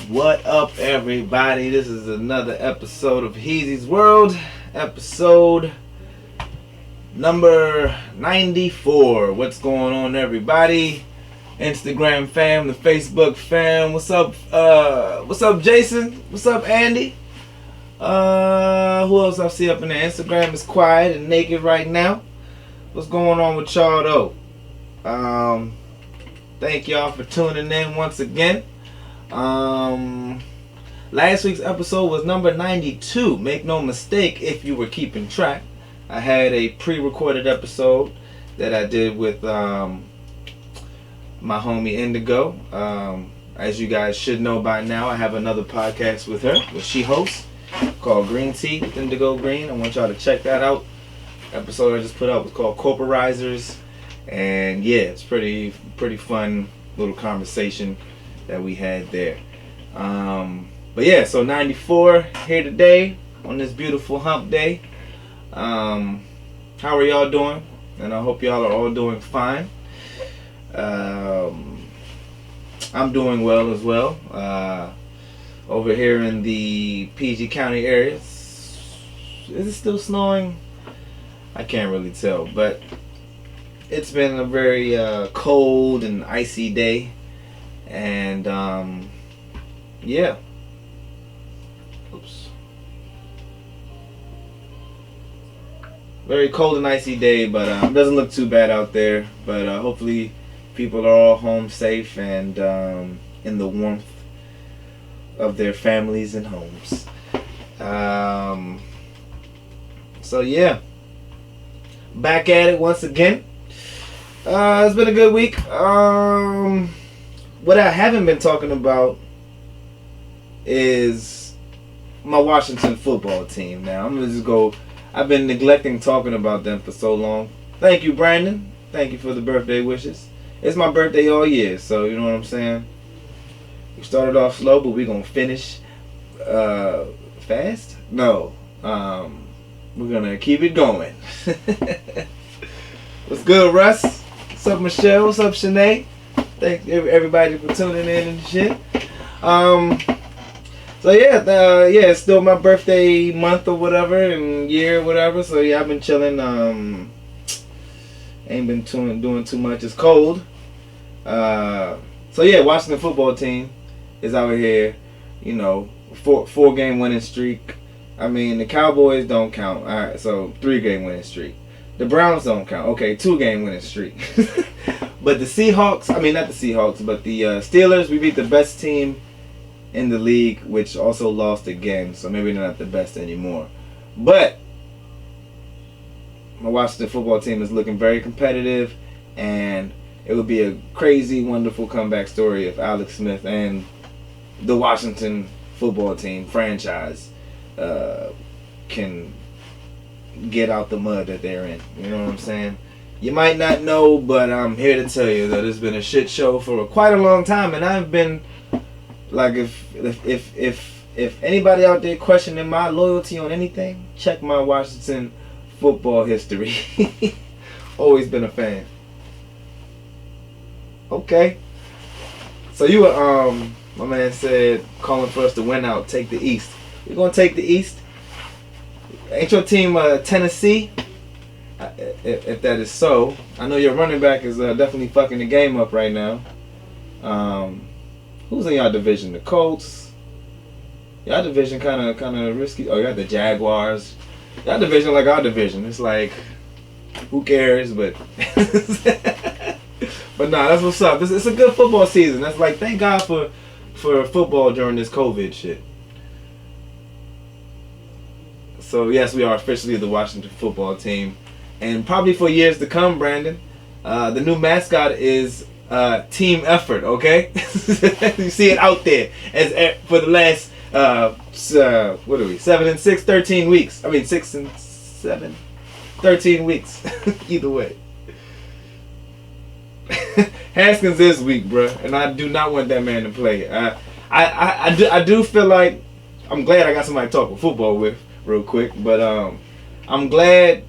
What up, everybody? This is another episode of Heezy's World, episode number 94. What's going on, everybody? Instagram fam, the Facebook fam. What's up? What's up, Jason? What's up, Andy? Who else I see up in there? Instagram is quiet and naked right now. What's going on with y'all, though? Thank y'all for tuning in once again. Last week's episode was number 92. Make no mistake if you were keeping track. I had a pre-recorded episode that I did with my homie Indigo. As you guys should know by now, I have another podcast with her, which she hosts, called Green Tea with Indigo Green. I want y'all to check that out. Episode I just put up was called Corporizers, and yeah, it's pretty fun little conversation that we had there. But yeah, so 94 here today on this beautiful hump day. How are y'all doing? And I hope y'all are all doing fine. I'm doing well as well. Over here in the PG County area, is it still snowing? I can't really tell, but it's been a very cold and icy day. And yeah. Oops. Very cold and icy day, but it doesn't look too bad out there. But hopefully people are all home safe and in the warmth of their families and homes. So yeah, back at it once again. It's been a good week. What I haven't been talking about is my Washington football team. Now, I'm going to just go. I've been neglecting talking about them for so long. Thank you, Brandon. Thank you for the birthday wishes. It's my birthday all year, so you know what I'm saying? We started off slow, but we're going to finish fast? No. We're going to keep it going. What's good, Russ? What's up, Michelle? What's up, Shanae? Thank everybody for tuning in and shit. So yeah, it's still my birthday month or whatever, and year or whatever. So yeah, I've been chilling. Ain't been doing too much. It's cold. So yeah, Washington football team is out here. You know, four game winning streak. I mean, the Cowboys don't count. All right, so 3-game winning streak. The Browns don't count. Okay, 2-game winning streak. But the Seahawks, I mean not the Seahawks, but the Steelers, we beat the best team in the league, which also lost again. So maybe they're not the best anymore. But my Washington football team is looking very competitive, and it would be a crazy, wonderful comeback story if Alex Smith and the Washington football team franchise can get out the mud that they're in. You know what I'm saying? You might not know, but I'm here to tell you that it's been a shit show for quite a long time, and I've been like, if anybody out there questioning my loyalty on anything, check my Washington football history. Always been a fan. Okay. So you were my man said calling for us to win out, take the East. We're gonna take the East. Ain't your team Tennessee? If that is so, I know your running back is definitely fucking the game up right now. Who's in y'all division? The Colts. Y'all division kind of risky. Oh, you got the Jaguars. Y'all division like our division. It's like, who cares? But but nah, that's what's up. It's a good football season. That's like, thank God for football during this COVID shit. So yes, we are officially the Washington football team, and probably for years to come, Brandon. The new mascot is team effort. Okay, you see it out there as for the last what are we? 7 and 6, 13 weeks. I mean 6 and 7, 13 weeks. Either way. Haskins is weak, bro, and I do not want that man to play. I do feel like I'm glad I got somebody to talk with football with real quick, but I'm glad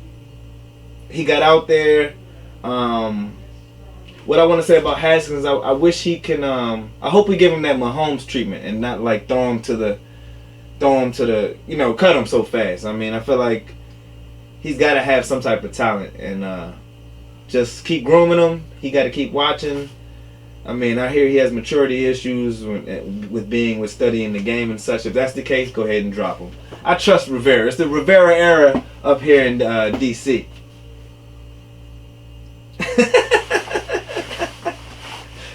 he got out there. What I want to say about Haskins, I wish he can. I hope we give him that Mahomes treatment and not like throw him to the, cut him so fast. I mean, I feel like he's got to have some type of talent, and just keep grooming him. He got to keep watching. I mean, I hear he has maturity issues with studying the game and such. If that's the case, go ahead and drop him. I trust Rivera. It's the Rivera era up here in D.C.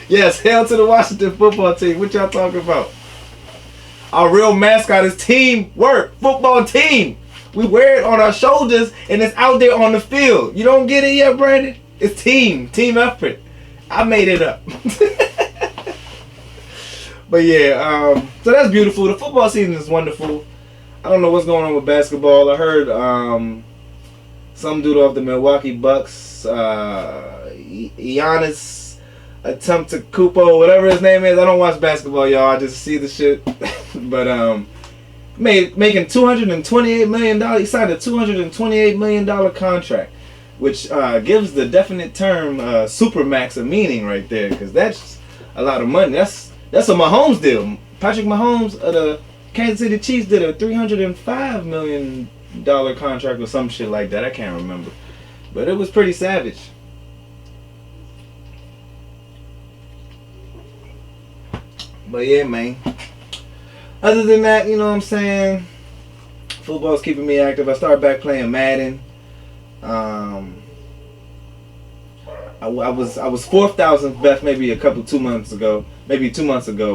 Yes, hail to the Washington football team. What y'all talking about? Our real mascot is teamwork. Football team. We wear it on our shoulders, and it's out there on the field. You don't get it yet, Brandon? It's team effort. I made it up. But yeah, so that's beautiful. The football season is wonderful. I don't know what's going on with basketball. I heard some dude off the Milwaukee Bucks, Giannis Antetokounmpo, whatever his name is. I don't watch basketball, y'all. I just see the shit. But making $228 million. He signed a $228 million contract, which gives the definite term supermax a meaning right there, because that's a lot of money. That's a Mahomes deal. Patrick Mahomes of the Kansas City Chiefs did a $305 million contract or some shit like that. I can't remember, but it was pretty savage. But yeah, man. Other than that, you know what I'm saying? Football's keeping me active. I started back playing Madden. I was 4,000th best maybe 2 months ago,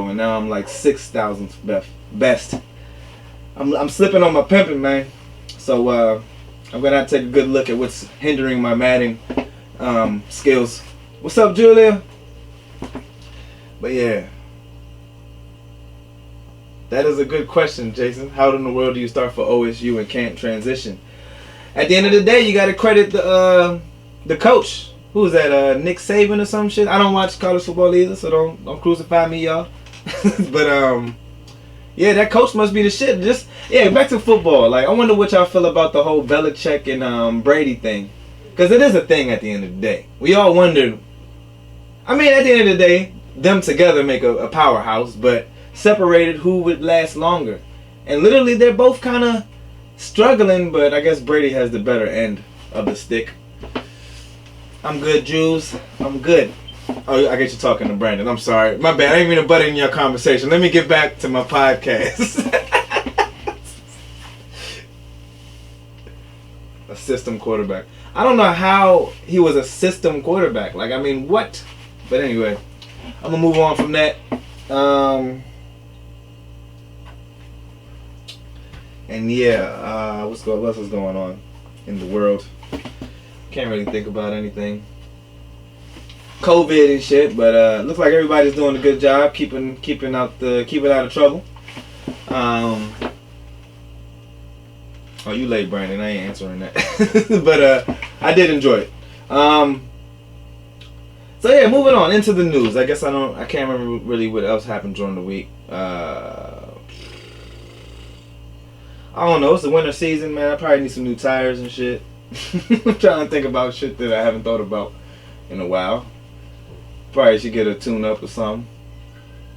and now I'm like 6,000th best. I'm slipping on my pimping, man. So I'm gonna have to take a good look at what's hindering my Madden skills. What's up, Julia? But yeah, that is a good question, Jason. How in the world do you start for OSU and can't transition? At the end of the day, you got to credit the the coach, who was that? Nick Saban or some shit. I don't watch college football either, so don't crucify me, y'all. But yeah, that coach must be the shit. Just back to football. Like, I wonder what y'all feel about the whole Belichick and Brady thing, because it is a thing at the end of the day. We all wondered. I mean, at the end of the day, them together make a powerhouse, but separated, who would last longer? And literally, they're both kind of struggling, but I guess Brady has the better end of the stick. I'm good, Jews. I'm good. Oh, I get you talking to Brandon. I'm sorry. My bad. I didn't mean to butt in your conversation. Let me get back to my podcast. A system quarterback. I don't know how he was a system quarterback. Like, I mean, what? But anyway, I'm going to move on from that. And yeah, what else is going on in the world? Can't really think about anything. COVID and shit, but looks like everybody's doing a good job keeping out of trouble. Oh, you late, Brandon. I ain't answering that. But I did enjoy it. So yeah, moving on into the news. I guess I can't remember really what else happened during the week. I don't know. It's the winter season, man. I probably need some new tires and shit. I'm trying to think about shit that I haven't thought about in a while. Probably should get a tune-up or something.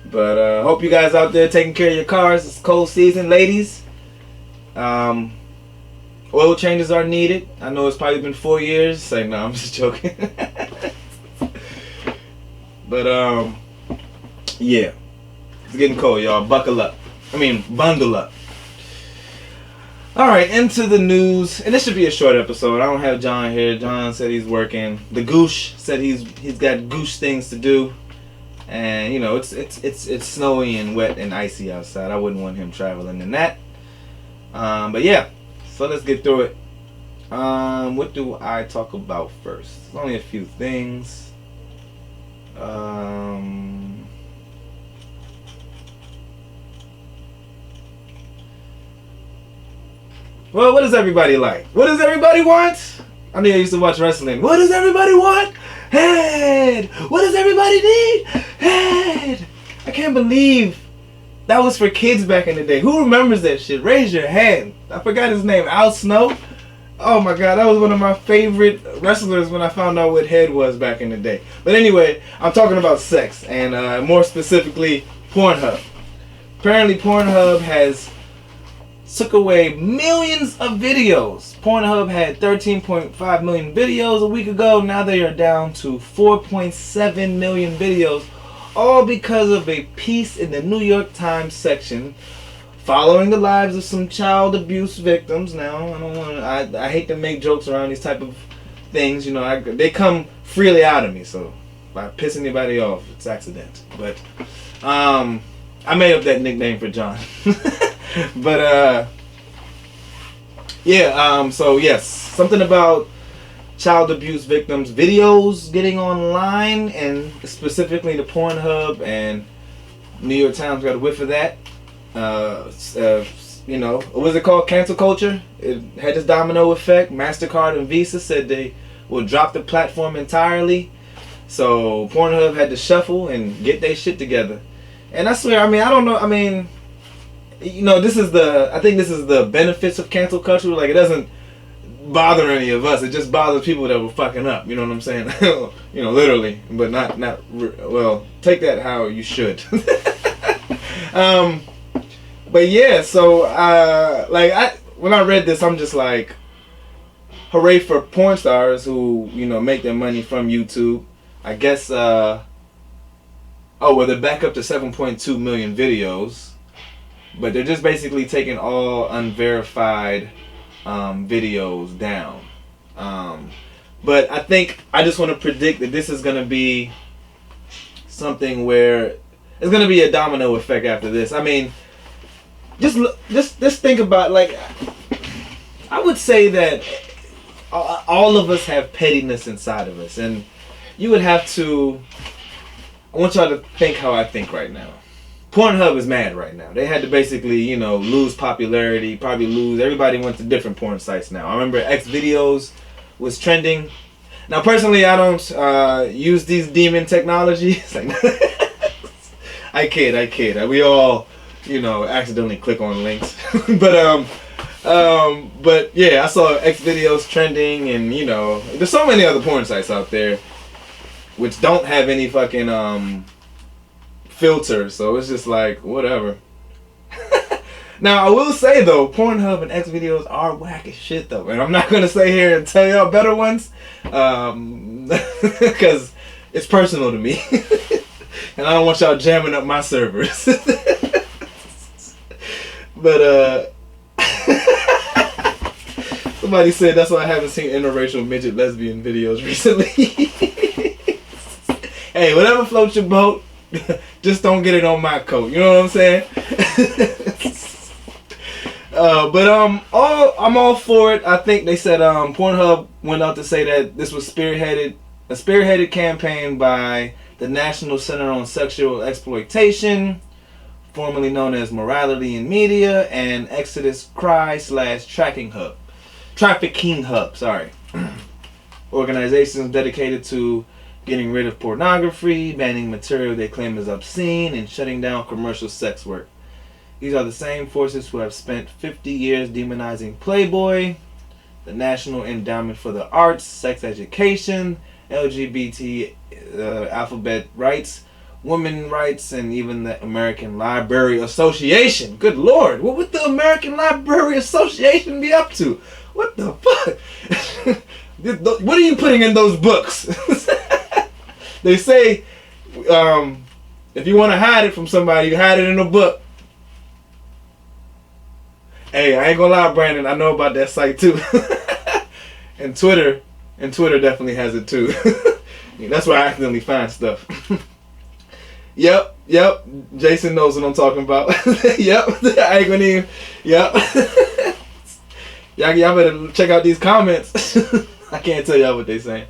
But hope you guys out there taking care of your cars. It's cold season, ladies. Oil changes are needed. I know it's probably been 4 years. Say no, I'm just joking. But yeah, it's getting cold, y'all. Buckle up. Bundle up. All right, into the news, and this should be a short episode. I don't have John here. John said he's working. The Goosh said he's got Goosh things to do, and you know it's snowy and wet and icy outside. I wouldn't want him traveling in that. But yeah, so let's get through it. What do I talk about first? There's only a few things. Well, what does everybody like? What does everybody want? I know I used to watch wrestling. What does everybody want? Head! What does everybody need? Head! I can't believe that was for kids back in the day. Who remembers that shit? Raise your hand. I forgot his name. Al Snow? Oh my god, that was one of my favorite wrestlers when I found out what Head was back in the day. But anyway, I'm talking about sex, and more specifically, Pornhub. Apparently, Pornhub has took away millions of videos. Pornhub had 13.5 million videos a week ago. Now they are down to 4.7 million videos, all because of a piece in the New York Times section following the lives of some child abuse victims. Now, I hate to make jokes around these type of things. You know, they come freely out of me. So if I piss anybody off, it's accident. But I made up that nickname for John. But yeah, so yes, something about child abuse victims videos getting online, and specifically the Pornhub, and New York Times got a whiff of that. You know, what was it called? Cancel culture. It had this domino effect. MasterCard and Visa said they will drop the platform entirely, so Pornhub had to shuffle and get their shit together. And I swear, I don't know, you know, I think this is the benefits of cancel culture. Like, it doesn't bother any of us. It just bothers people that were fucking up. You know what I'm saying? You know, literally, but not. Well, take that how you should. But yeah, so when I read this, I'm just like, hooray for porn stars who, you know, make their money from YouTube. I guess. They're back up to 7.2 million videos. But they're just basically taking all unverified videos down. But I think I just want to predict that this is going to be something where it's going to be a domino effect after this. I mean, just think about, like, I would say that all of us have pettiness inside of us, and you would have to. I want y'all to think how I think right now. Pornhub is mad right now. They had to basically, you know, lose popularity, probably lose. Everybody went to different porn sites now. I remember X videos was trending. Now, personally, I don't use these demon technologies. Like, I kid. We all, accidentally click on links. But yeah, I saw X videos trending, and there's so many other porn sites out there which don't have any fucking filter, so it's just like whatever. Now I will say though, Pornhub and X videos are whack as shit though, and I'm not gonna stay here and tell y'all better ones, because it's personal to me, and I don't want y'all jamming up my servers. But somebody said that's why I haven't seen interracial midget lesbian videos recently. Hey, whatever floats your boat, just don't get it on my coat. You know what I'm saying? But I'm all for it. I think they said Pornhub went out to say that this was a spearheaded campaign by the National Center on Sexual Exploitation, formerly known as Morality in Media, and Exodus Cry / Trafficking Hub. Sorry, organizations dedicated to getting rid of pornography, banning material they claim is obscene, and shutting down commercial sex work. These are the same forces who have spent 50 years demonizing Playboy, the National Endowment for the Arts, sex education, LGBT alphabet rights, women rights, and even the American Library Association. Good Lord, what would the American Library Association be up to? What the fuck? What are you putting in those books? They say if you want to hide it from somebody, you hide it in a book. Hey, I ain't gonna lie, Brandon, I know about that site too. And Twitter definitely has it too. That's where I accidentally find stuff. Yep. Jason knows what I'm talking about. Yep. I ain't gonna even. Yep. Y'all better check out these comments. I can't tell y'all what they saying.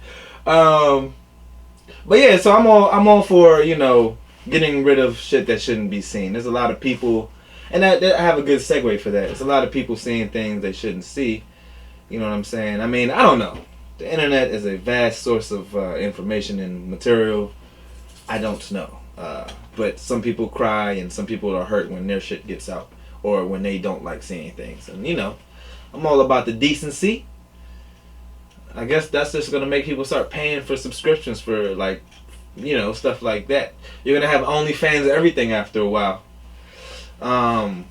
But yeah, so I'm all for getting rid of shit that shouldn't be seen. There's a lot of people, and I have a good segue for that. There's a lot of people seeing things they shouldn't see. You know what I'm saying? I mean, I don't know. The internet is a vast source of information and material. I don't know. But some people cry and some people are hurt when their shit gets out or when they don't like seeing things. And I'm all about the decency. I guess that's just going to make people start paying for subscriptions for stuff like that. You're going to have OnlyFans and everything after a while. But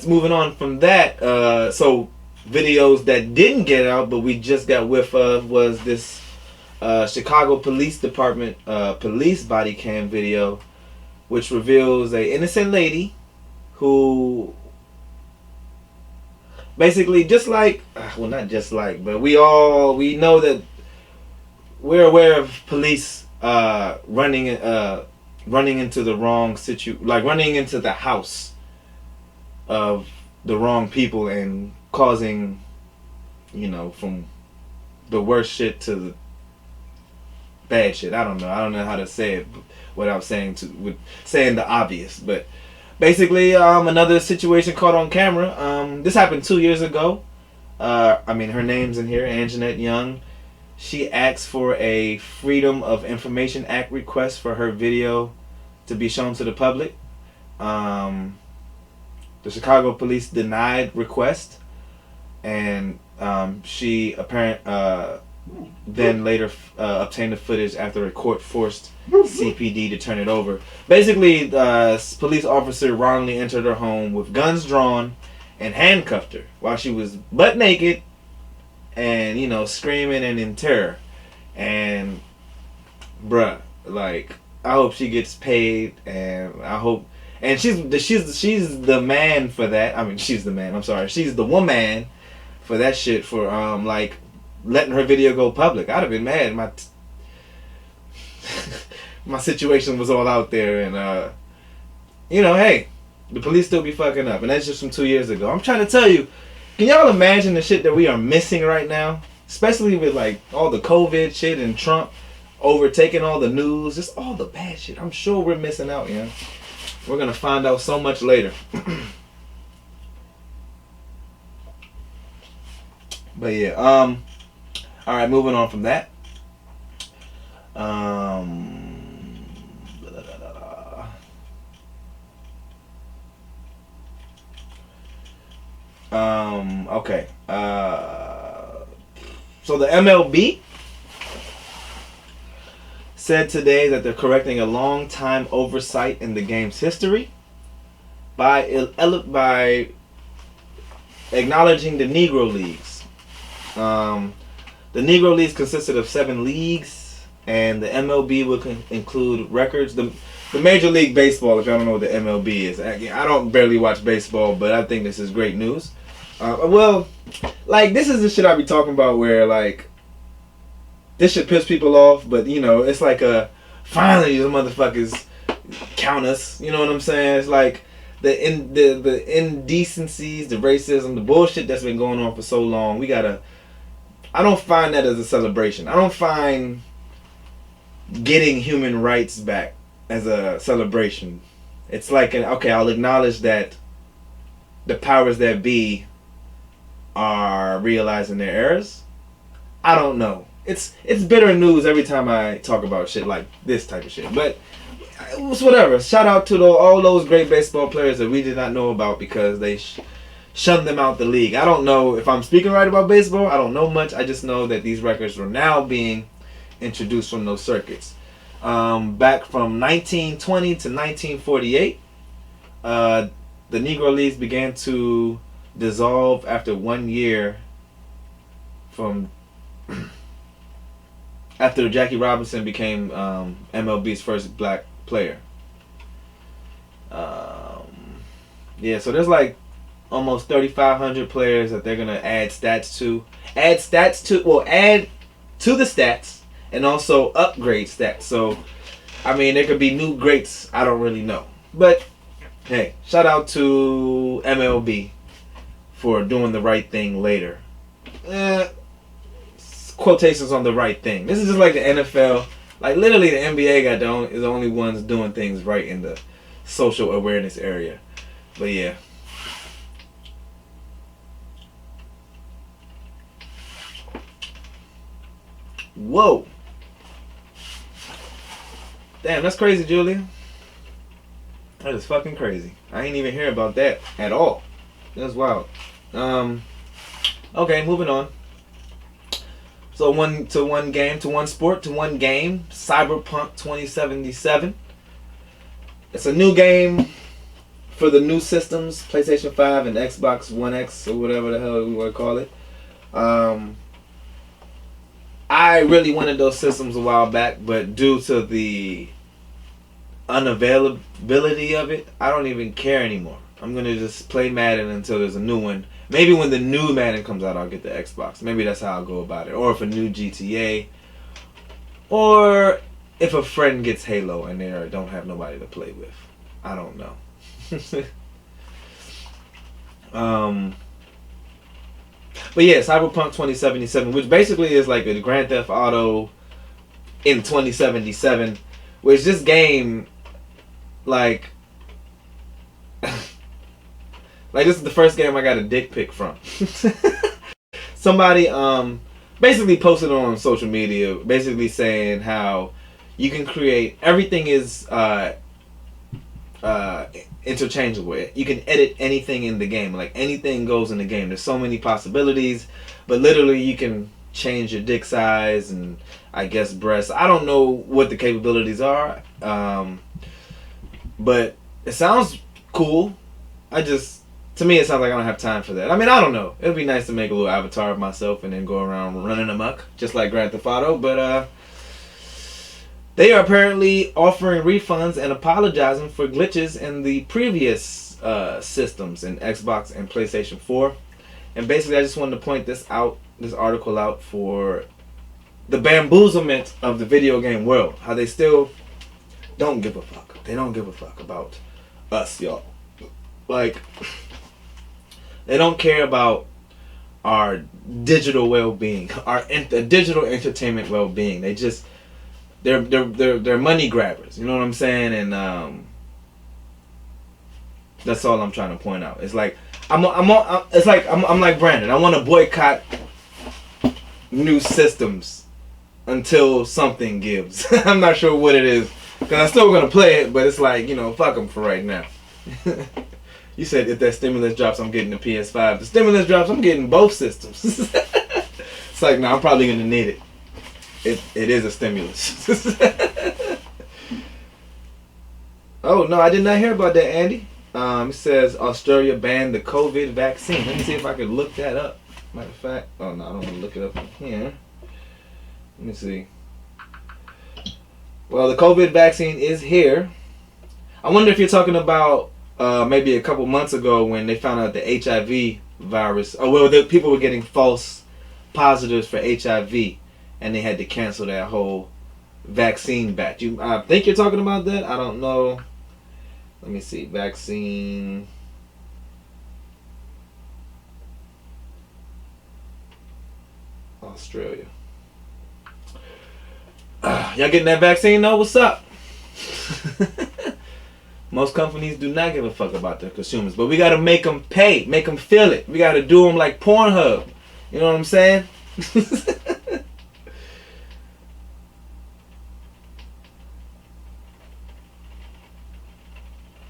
moving on from that, so videos that didn't get out but we just got whiff of was this Chicago Police Department police body cam video, which reveals a innocent lady who basically but we know that we're aware of police running into the wrong running into the house of the wrong people and causing from the worst shit to the bad shit. I don't know how to say it without saying the obvious, but basically another situation caught on camera. This happened 2 years ago. Her name's in here, Anjanette Young. She asked for a Freedom of Information Act request for her video to be shown to the public. The Chicago police denied request, and she then later obtained the footage after a court forced CPD to turn it over. Basically, the police officer wrongly entered her home with guns drawn and handcuffed her while she was butt naked and screaming and in terror. And bruh, I hope she gets paid, and I hope. And she's the man for that. I mean, she's the man. I'm sorry. She's the woman for that shit, for letting her video go public. I'd have been mad. My situation was all out there, and hey, the police still be fucking up, and that's just from 2 years ago. I'm trying to tell you, can y'all imagine the shit that we are missing right now, especially with all the COVID shit and Trump overtaking all the news, just all the bad shit. I'm sure we're missing out, yeah. We're gonna find out so much later. But yeah, All right, moving on from that. Um, okay. So the MLB said today that they're correcting a long time oversight in the game's history by acknowledging the Negro leagues. The Negro leagues consisted of 7 leagues, and the MLB will include records. The Major League Baseball, if y'all don't know what the MLB is, I don't barely watch baseball, but I think this is great news. Well, like, this is the shit I be talking about where, like, this should piss people off, but, you know, it's like finally the motherfuckers count us, you know what I'm saying? It's like the indecencies, the racism, the bullshit that's been going on for so long, I don't find that as a celebration. I don't find getting human rights back as a celebration. It's like, okay, I'll acknowledge that the powers that be are realizing their errors. I don't know. It's bitter news every time I talk about shit like this type of shit. But it's whatever. Shout out to all those great baseball players that we did not know about because they shunned them out the league. I don't know if I'm speaking right about baseball. I don't know much. I just know that these records are now being introduced from those circuits. Back from 1920 to 1948, the Negro Leagues began to dissolve after 1 year from after Jackie Robinson became MLB's first black player. Yeah, so there's like almost 3,500 players that they're gonna add to the stats and also upgrade stats. So, I mean, there could be new greats. I don't really know, but hey, shout out to MLB for doing the right thing later. Quotations on the right thing. This is just like the NFL. Like literally, the NBA is the only ones doing things right in the social awareness area. But yeah. Whoa. Damn, that's crazy, Julia. That is fucking crazy. I ain't even hear about that at all. That's wild. Okay, moving on. So one game, Cyberpunk 2077. It's a new game for the new systems, PlayStation 5 and Xbox One X or whatever the hell we want to call it. I really wanted those systems a while back, but due to the unavailability of it, I don't even care anymore. I'm going to just play Madden until there's a new one. Maybe when the new Madden comes out, I'll get the Xbox. Maybe that's how I'll go about it. Or if a new GTA. Or if a friend gets Halo and they don't have nobody to play with. I don't know. But yeah, Cyberpunk 2077, which basically is like a Grand Theft Auto in 2077, which this game, like this is the first game I got a dick pic from. Somebody basically posted on social media, basically saying how you can create everything is interchangeable. You can edit anything in the game. Like anything goes in the game. There's so many possibilities, but literally you can change your dick size and I guess breasts. I don't know what the capabilities are, but it sounds cool. To me, it sounds like I don't have time for that. I mean, I don't know. It'd be nice to make a little avatar of myself and then go around running amok, just like Grand Theft Auto. But they are apparently offering refunds and apologizing for glitches in the previous systems in Xbox and PlayStation 4. And basically, I just wanted to point this article out for the bamboozlement of the video game world. How they still don't give a fuck. They don't give a fuck about us, y'all. Like, they don't care about our digital well-being, our digital entertainment well-being. They're money grabbers. You know what I'm saying? And that's all I'm trying to point out. It's like I'm like Brandon. I want to boycott new systems until something gives. I'm not sure what it is, because I'm still gonna play it, but it's like, fuck them for right now. You said if that stimulus drops, I'm getting the PS5. The stimulus drops, I'm getting both systems. It's like, no, I'm probably gonna need it. It is a stimulus. Oh no, I did not hear about that, Andy. It says Australia banned the COVID vaccine. Let me see if I could look that up. Matter of fact, oh no, I don't want to look it up from here. Let me see. Well, the COVID vaccine is here. I wonder if you're talking about maybe a couple months ago when they found out the HIV virus. Oh, well, the people were getting false positives for HIV, and they had to cancel that whole vaccine batch. I think you're talking about that. I don't know. Let me see. Vaccine. Australia. Y'all getting that vaccine though? What's up? Most companies do not give a fuck about their consumers, but we gotta make them pay, make them feel it. We gotta do them like Pornhub. You know what I'm saying?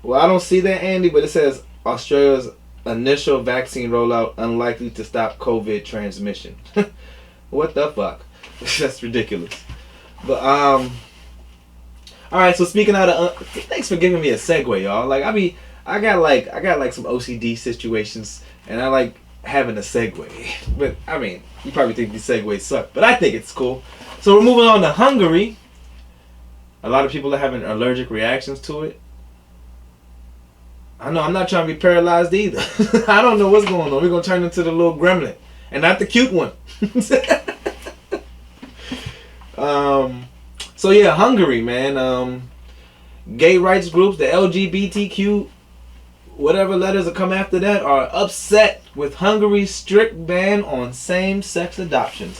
Well, I don't see that, Andy, but it says Australia's initial vaccine rollout unlikely to stop COVID transmission. What the fuck? That's ridiculous. But all right. So speaking out of, thanks for giving me a segue, y'all. Like I got like some OCD situations, and I like having a segue. But I mean, you probably think these segues suck, but I think it's cool. So we're moving on to Hungary. A lot of people are having allergic reactions to it. I know, I'm not trying to be paralyzed either. I don't know what's going on. We're going to turn into the little gremlin. And not the cute one. So yeah, Hungary, man. Gay rights groups, the LGBTQ, whatever letters that come after that, are upset with Hungary's strict ban on same-sex adoptions.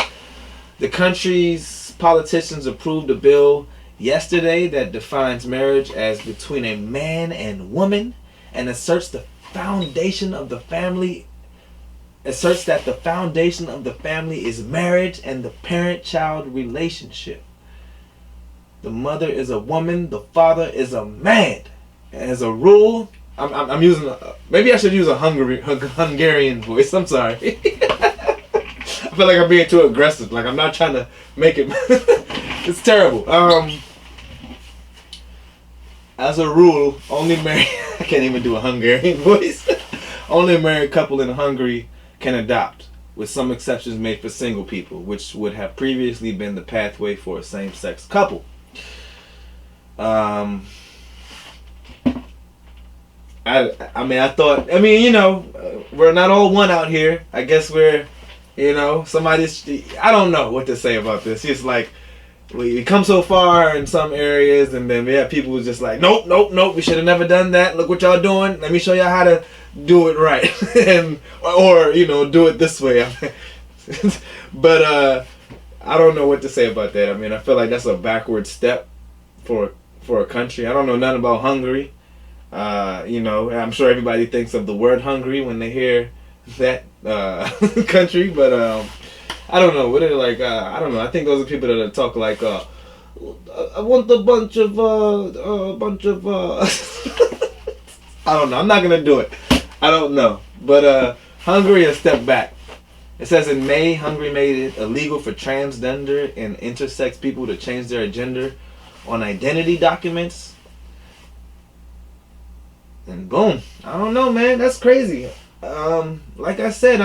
The country's politicians approved a bill yesterday that defines marriage as between a man and woman, and asserts that the foundation of the family is marriage and the parent-child relationship. The mother is a woman, the father is a man. As a rule, I'm using maybe I should use a Hungarian voice. I'm sorry. I feel like I'm being too aggressive. Like I'm not trying to make it. It's terrible. As a rule, only married. I can't even do a Hungarian voice. Only a married couple in Hungary can adopt, with some exceptions made for single people, which would have previously been the pathway for a same-sex couple. I thought, we're not all one out here. I guess we're, somebody's, I don't know what to say about this. It's like, we come so far in some areas, and then we have people who's just like, nope, we should have never done that. Look what y'all doing. Let me show y'all how to do it right. or do it this way. But I don't know what to say about that. I mean, I feel like that's a backward step for a country. I don't know nothing about Hungary. I'm sure everybody thinks of the word Hungary when they hear that country, but I don't know. What are they like? I don't know. I think those are people that talk like, I want a bunch of I don't know. I'm not gonna do it. I don't know. But Hungary has stepped back. It says in May, Hungary made it illegal for transgender and intersex people to change their gender on identity documents. And boom. I don't know, man. That's crazy. Like I said,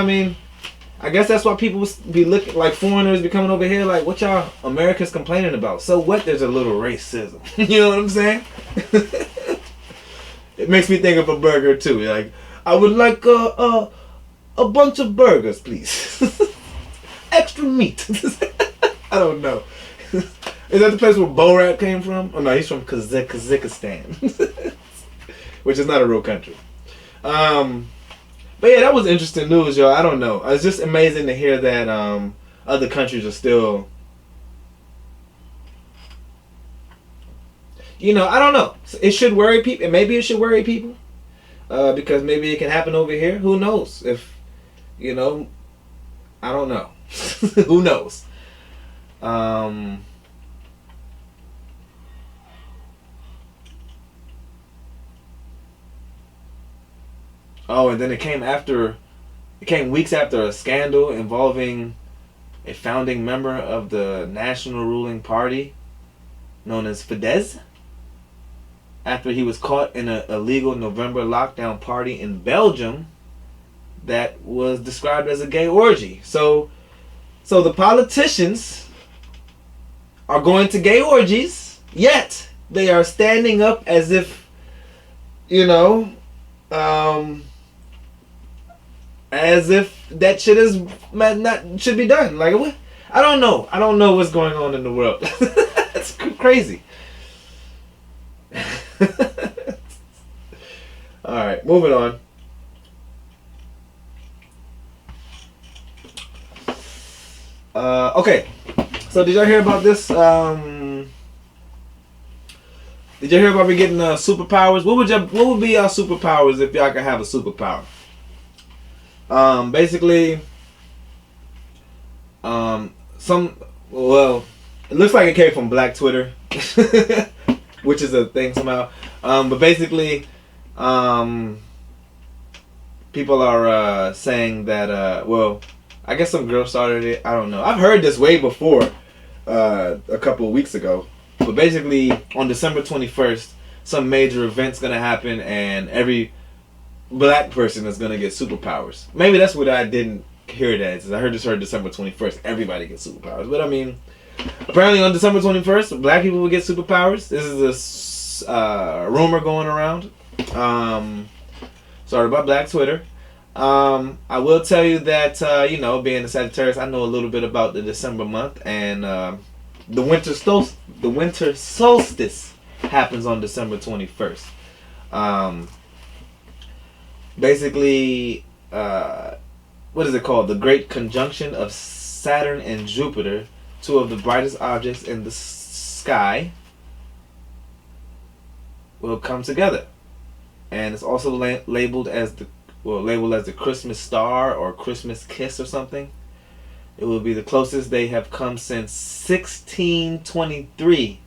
I guess that's why people be looking like foreigners be coming over here like, what y'all Americans complaining about? So what? There's a little racism. You know what I'm saying? It makes me think of a burger too. Like, I would like a bunch of burgers, please. Extra meat. I don't know. Is that the place where Borat came from? Oh no, he's from Kazakhstan. Which is not a real country. But yeah, that was interesting news, y'all. I don't know. It's just amazing to hear that other countries are still... I don't know. It should worry people. Maybe it should worry people. Because maybe it can happen over here. Who knows? If, I don't know. Who knows? Oh, and then it came after. It came weeks after a scandal involving a founding member of the national ruling party, known as Fidesz, after he was caught in an illegal November lockdown party in Belgium that was described as a gay orgy. So the politicians are going to gay orgies, yet they are standing up as if, as if that shit is not should be done. Like, what? I don't know. I don't know what's going on in the world. It's crazy. All right, moving on. Okay, so did y'all hear about this? Did y'all hear about me getting superpowers? What would be y'all superpowers if y'all could have a superpower? Basically, it looks like it came from Black Twitter, which is a thing somehow. But basically, people are saying that, I guess some girl started it. I don't know. I've heard this way before, a couple of weeks ago. But basically, on December 21st, some major event's gonna happen, and every black person is gonna get superpowers. Maybe that's what I didn't hear it as. I heard December 21st, everybody gets superpowers. But I mean, apparently on December 21st, black people will get superpowers. This is a rumor going around. Started by Black Twitter. I will tell you that, being a Sagittarius, I know a little bit about the December month, and the winter solstice happens on December 21st. Basically, what is it called? The Great Conjunction of Saturn and Jupiter, two of the brightest objects in the sky, will come together, and it's also labeled as the Christmas star or Christmas kiss or something. It will be the closest they have come since 1623,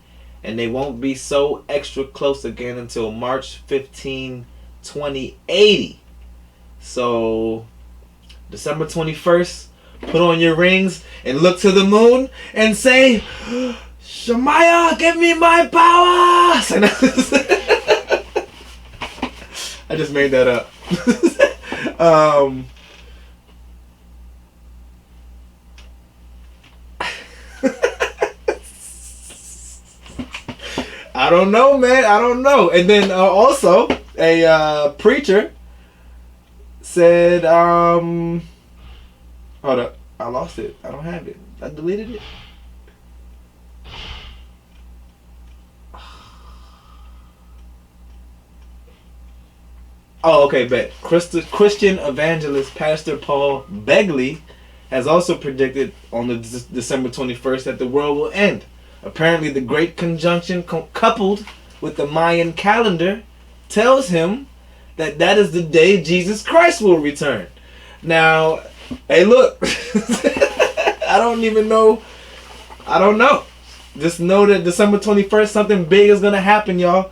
and they won't be so extra close again until March 15, 2080. So, December 21st, put on your rings and look to the moon and say, Shemaya, give me my powers! I just made that up. I don't know, man. I don't know. And then also, a preacher said, hold up. I lost it. I don't have it. I deleted it. Oh, okay, bet. Christian evangelist Pastor Paul Begley has also predicted on the December 21st that the world will end. Apparently, the Great Conjunction coupled with the Mayan calendar tells him that is the day Jesus Christ will return. Now, hey, look. I don't even know. I don't know. Just know that December 21st, something big is going to happen, y'all.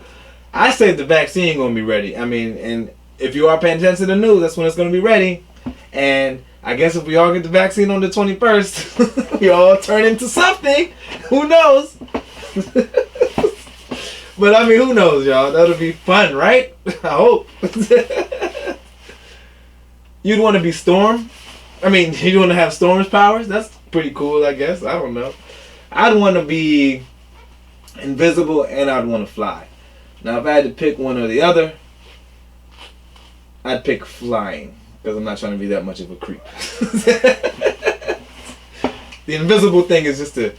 I say the vaccine going to be ready. I mean, and if you are paying attention to the news, that's when it's going to be ready. And I guess if we all get the vaccine on the 21st, we all turn into something. Who knows? But I mean, who knows, y'all? That'll be fun, right? I hope. You'd want to be Storm. I mean, you'd want to have Storm's powers. That's pretty cool, I guess. I don't know. I'd want to be invisible and I'd want to fly. Now, if I had to pick one or the other, I'd pick flying, because I'm not trying to be that much of a creep. The invisible thing is just to,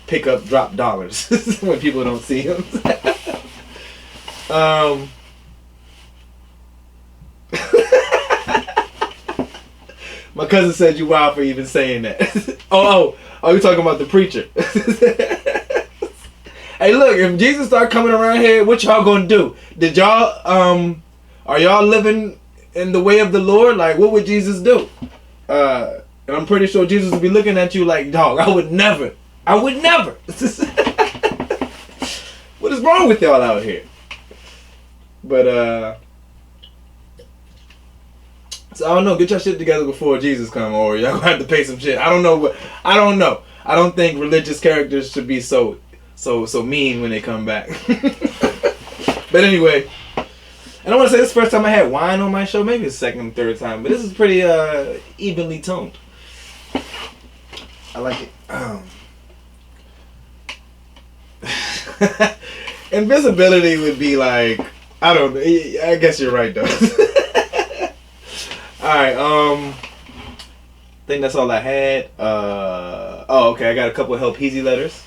pick up drop dollars when people don't see them. My cousin said you wild for even saying that. Oh, you're talking about the preacher. Hey, look, if Jesus start coming around here, what y'all gonna do? Did y'all, are y'all living in the way of the Lord? Like, what would Jesus do? And I'm pretty sure Jesus would be looking at you like, dog, I would never. What is wrong with y'all out here? But, so I don't know. Get your shit together before Jesus come, or y'all gonna have to pay some shit. I don't know. I don't think religious characters should be so mean when they come back. But anyway, and I want to say this is the first time I had wine on my show. Maybe it's the second, third time, but this is pretty evenly toned. I like it. Invisibility would be like, I don't know. I guess you're right though. Alright, I think that's all I had. Okay, I got a couple of Help Heezy letters.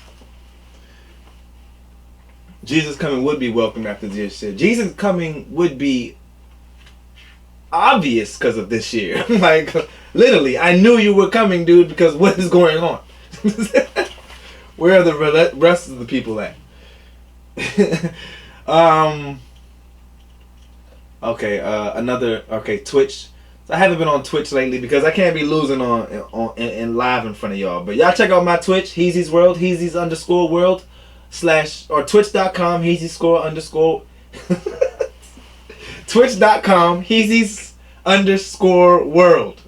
Jesus coming would be welcome after this shit. Jesus coming would be obvious because of this year. Like, literally, I knew you were coming, dude, because what is going on? Where are the rest of the people at? Twitch. So I haven't been on Twitch lately because I can't be losing in live in front of y'all. But y'all check out my Twitch, Heezy's World, Heezy's _ world / or twitch.com Heezy's _ twitch.com Heezy's _ world.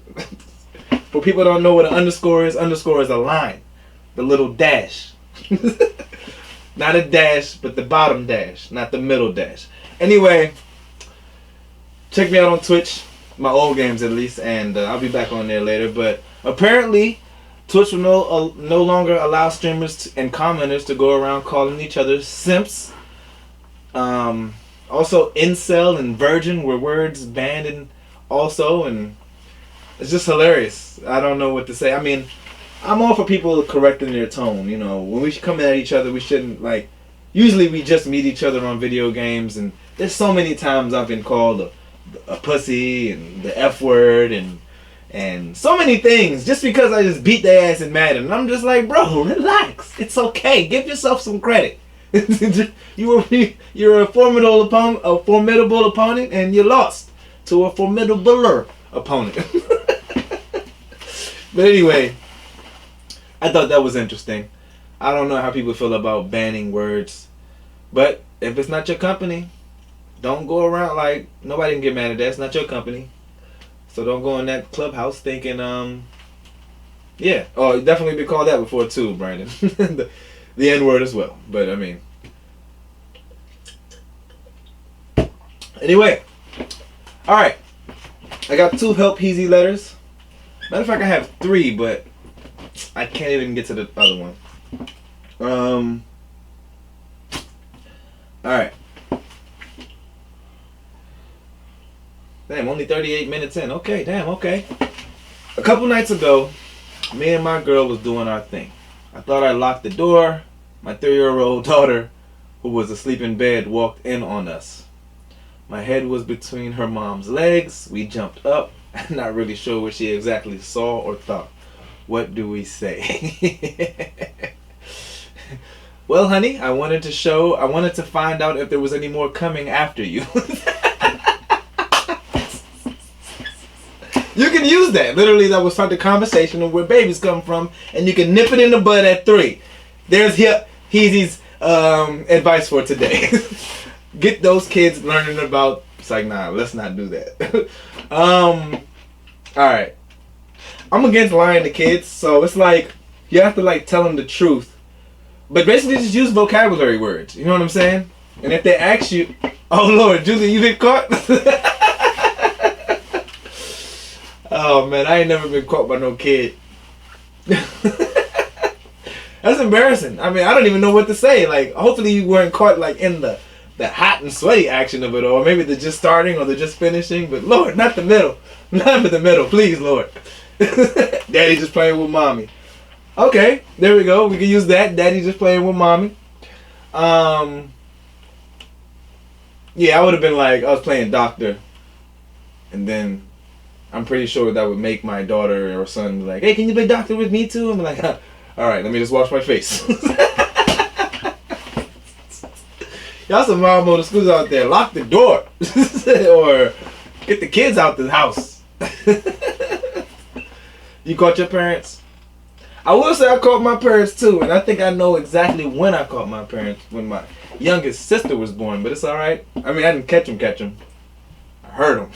For people who don't know what an underscore is a line. The little dash. Not a dash, but the bottom dash, not the middle dash. Anyway, check me out on Twitch, my old games at least, and I'll be back on there later. But apparently, Twitch will no longer allow streamers and commenters to go around calling each other simps. Also, incel and virgin were words banned, and it's just hilarious. I don't know what to say. I mean, I'm all for people correcting their tone. You know, when we come at each other, we shouldn't, like, usually we just meet each other on video games, and there's so many times I've been called a pussy and the F word and so many things just because I just beat their ass in Madden. And I'm just like, bro, relax. It's okay. Give yourself some credit. You're a formidable opponent, and you lost to a formidabler opponent. But anyway, I thought that was interesting. I don't know how people feel about banning words, but if it's not your company, don't go around like, nobody can get mad at that. It's not your company. So don't go in that clubhouse thinking, yeah. Oh, definitely been called that before too, Brandon. the N-word as well. But I mean, anyway. Alright. I got 2 Help Heezy letters. Matter of fact, I have 3, but I can't even get to the other one. Alright. Damn, only 38 minutes in. Okay, damn, okay. A couple nights ago, me and my girl was doing our thing. I thought I locked the door. My 3-year-old daughter, who was asleep in bed, walked in on us. My head was between her mom's legs. We jumped up. I'm not really sure what she exactly saw or thought. What do we say? Well, honey, I wanted to find out if there was any more coming after you. You can use that. Literally, that was start the conversation of where babies come from, and you can nip it in the bud at 3. There's Heezy's advice for today. Get those kids learning about. It's like, nah, let's not do that. Alright. I'm against lying to kids, so it's like you have to like tell them the truth, but basically just use vocabulary words. You know what I'm saying? And if they ask you, oh Lord, Julie, you been caught? Oh man, I ain't never been caught by no kid. That's embarrassing. I mean, I don't even know what to say. Like, hopefully you weren't caught like in the hot and sweaty action of it, or maybe they're just starting or they're just finishing. But Lord, not the middle. Not in the middle, please, Lord. Daddy just playing with mommy. Okay, there we go. We can use that. Daddy just playing with mommy. Yeah, I would have been like, I was playing doctor, and then I'm pretty sure that would make my daughter or son be like, hey, can you play doctor with me too? I'm like, all right, let me just wash my face. Y'all some mom motor schools out there. Lock the door. Or get the kids out the house. You caught your parents? I will say I caught my parents too, and I think I know exactly when I caught my parents, when my youngest sister was born, but it's alright. I mean, I didn't catch them. I heard them.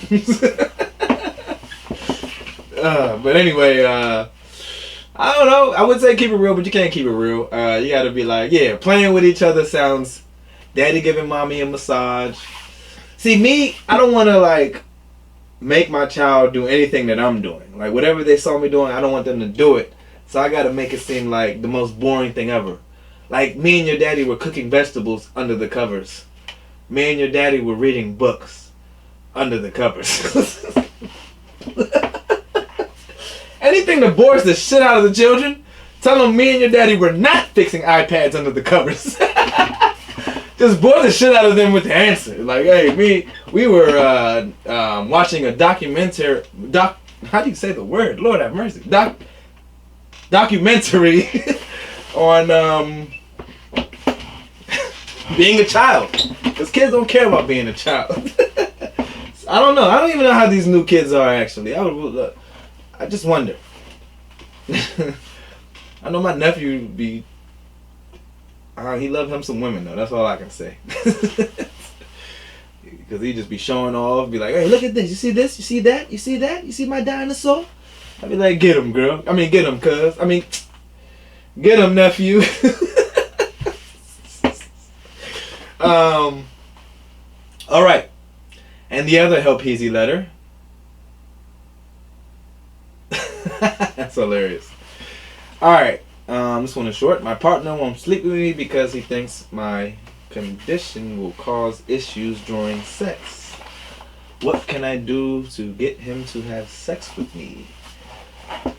But anyway, I don't know. I would say keep it real, but you can't keep it real. You gotta be like, yeah, playing with each other sounds, daddy giving mommy a massage. See, me, I don't want to, like, make my child do anything that I'm doing. Like, whatever they saw me doing, I don't want them to do it. So I gotta make it seem like the most boring thing ever. Like, me and your daddy were cooking vegetables under the covers. Me and your daddy were reading books under the covers. Anything that bores the shit out of the children, tell them me and your daddy were not fixing iPads under the covers. Just bore the shit out of them with the answer. Like, hey, we were watching a documentary. How do you say the word? Lord have mercy. Documentary on being a child. Because kids don't care about being a child. I don't know. I don't even know how these new kids are, actually. I just wonder. I know my nephew be... he loved him some women, though. That's all I can say. Because he just be showing off. Be like, hey, look at this. You see this? You see that? You see that? You see my dinosaur? I'd be like, get him, girl. I mean, get him, cuz. I mean, get him, nephew. All right. And the other Help Heezy letter. That's hilarious. All right. This one is short. My partner won't sleep with me because he thinks my condition will cause issues during sex. What can I do to get him to have sex with me?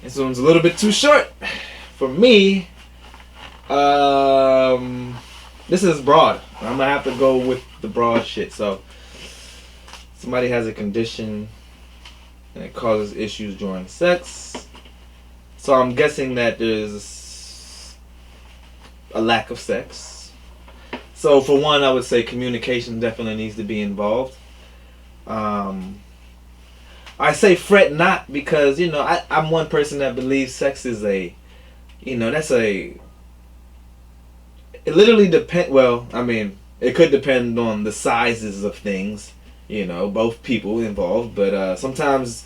This one's a little bit too short for me. This is broad. I'm gonna have to go with the broad shit. So, somebody has a condition and it causes issues during sex. So I'm guessing that there's a lack of sex. So for one, I would say communication definitely needs to be involved. I say fret not because, you know, I'm one person that believes sex is a, you know, it literally depends, well, I mean, it could depend on the sizes of things, you know, both people involved, but sometimes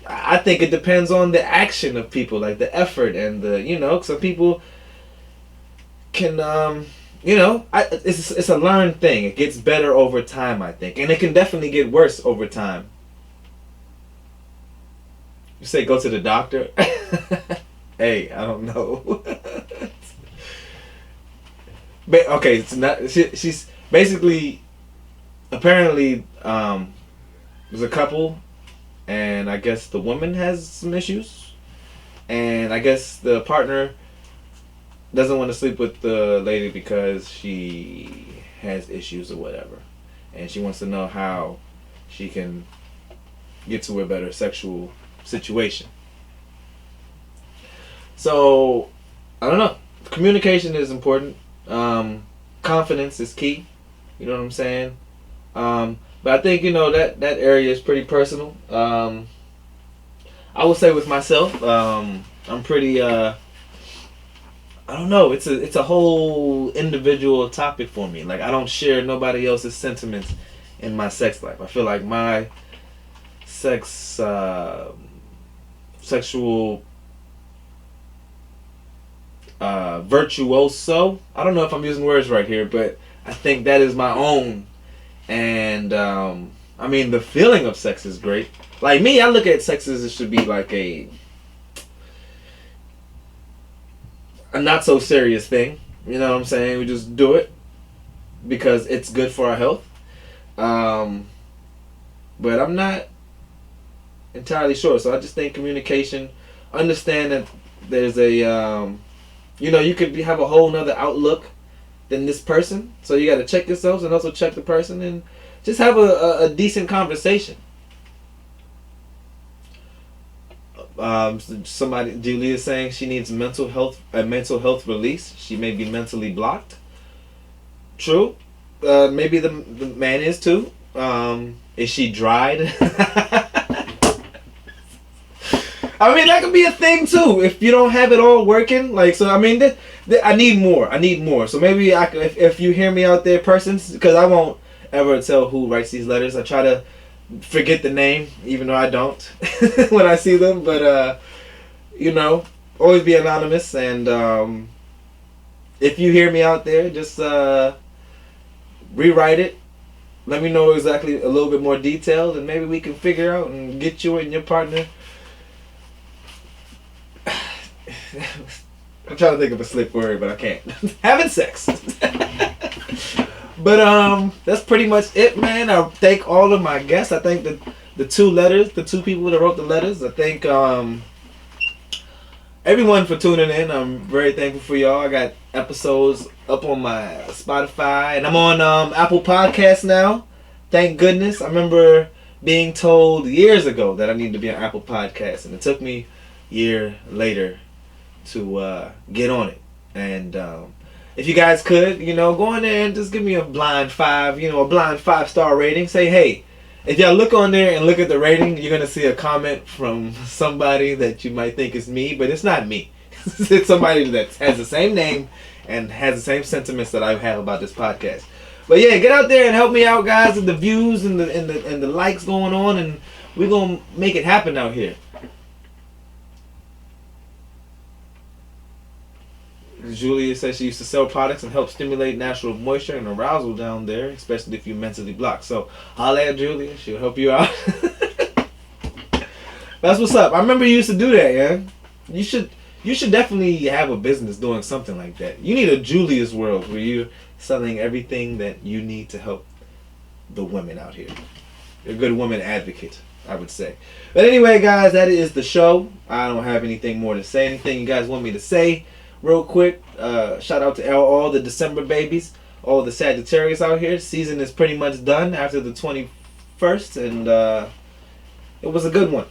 I think it depends on the action of people, like the effort and the, you know, some people can, you know, it's a learned thing. It gets better over time, I think, and it can definitely get worse over time. You say go to the doctor? Hey, I don't know. But okay, it's not. She's basically, apparently, there's a couple, and I guess the woman has some issues, and I guess the partner doesn't want to sleep with the lady because she has issues or whatever, and she wants to know how she can get to a better sexual situation. So I don't know. Communication is important. Confidence is key. You know what I'm saying? But I think, you know, that area is pretty personal. I would say with myself, I'm pretty. I don't know. It's a whole individual topic for me. Like, I don't share nobody else's sentiments in my sex life. I feel like my sexual virtuoso. I don't know if I'm using words right here, but I think that is my own. And I mean, the feeling of sex is great. Like me, I look at sex as it should be like a not so serious thing. You know what I'm saying? We just do it because it's good for our health. But I'm not entirely sure. So I just think communication, understand that there's a, you know, you could have a whole nother outlook than this person. So you got to check yourselves and also check the person and just have a decent conversation. Somebody, Julia is saying she needs a mental health release. She may be mentally blocked. True. Maybe the man is too. Is she dried? I mean, that could be a thing too. If you don't have it all working, like, so I mean, I need more. I need more. So maybe I could, if you hear me out there, persons, because I won't ever tell who writes these letters. I try to forget the name, even though I don't when I see them. But you know, always be anonymous. And if you hear me out there, just rewrite it. Let me know exactly a little bit more detailed, and maybe we can figure out and get you and your partner. I'm trying to think of a slick word, but I can't. Having sex. But that's pretty much it, man. I thank all of my guests. I thank the two people that wrote the letters. I thank everyone for tuning in. I'm very thankful for y'all. I got episodes up on my Spotify, and I'm on Apple Podcasts now. Thank goodness. I remember being told years ago that I needed to be on Apple Podcasts, and it took me a year later to get on it. And if you guys could, go in there and just give me a blind 5-star rating. Say, hey, if y'all look on there and look at the rating, you're going to see a comment from somebody that you might think is me, but it's not me. It's somebody that has the same name and has the same sentiments that I have about this podcast. But yeah, get out there and help me out, guys, with the views and the likes going on, and we're going to make it happen out here. Julia says she used to sell products and help stimulate natural moisture and arousal down there, especially if you're mentally blocked. So holla at Julia, she'll help you out. That's what's up. I remember you used to do that, yeah. You should definitely have a business doing something like that. You need a Julia's World where you're selling everything that you need to help the women out here. You're a good woman advocate, I would say. But anyway, guys, that is the show. I don't have anything more to say. Anything you guys want me to say? Real quick, shout out to all the December babies, all the Sagittarius out here. Season is pretty much done after the 21st, and it was a good one.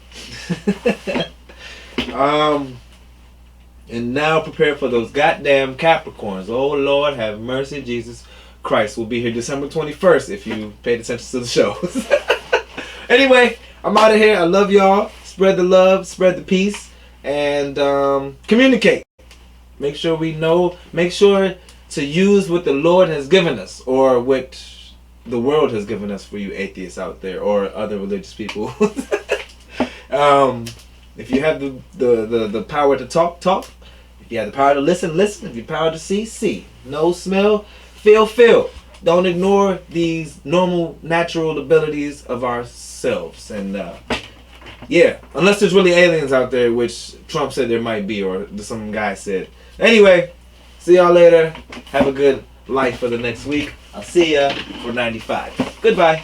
And now prepare for those goddamn Capricorns. Oh Lord, have mercy, Jesus Christ. We'll be here December 21st if you paid attention to the shows. Anyway, I'm out of here. I love y'all. Spread the love, spread the peace, and communicate. Make sure we know. Make sure to use what the Lord has given us, or what the world has given us, for you atheists out there or other religious people. If you have the power to talk. If you have the power to listen. If you have the power to see. Know, smell, feel. Don't ignore these normal, natural abilities of ourselves. And yeah, unless there's really aliens out there, which Trump said there might be, or some guy said. Anyway, see y'all later. Have a good life for the next week. I'll see ya for 95. Goodbye.